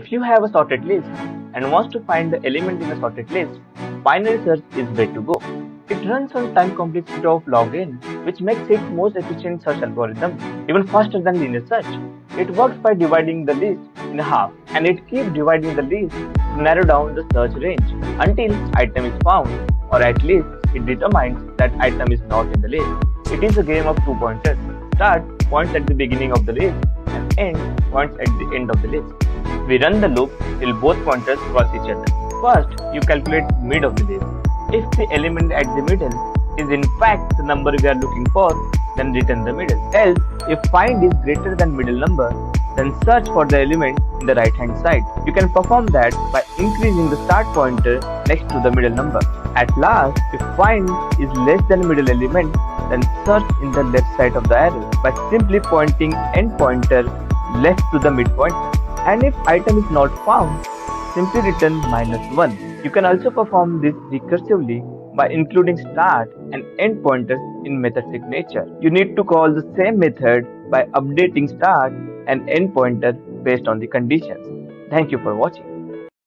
If you have a sorted list and wants to find the element in a sorted list, binary search is way to go. It runs on time complexity of log n, which makes it most efficient search algorithm, even faster than linear search. It works by dividing the list in half, and it keeps dividing the list to narrow down the search range until item is found, or at least it determines that item is not in the list. It is a game of two pointers. Start points at the beginning of the list and end points at the end of the list. We run the loop till both pointers cross each other. First, you calculate mid of the list. If the element at the middle is in fact the number we are looking for, then return the middle. Else, if find is greater than middle number, then search for the element in the right hand side. You can perform that by increasing the start pointer next to the middle number. At last, if find is less than middle element, then search in the left side of the arrow by simply pointing end pointer left to the midpoint. And if item is not found, simply return -1. You can also perform this recursively by including start and end pointers in method signature. You need to call the same method by updating start and end pointer based on the conditions. Thank you for watching.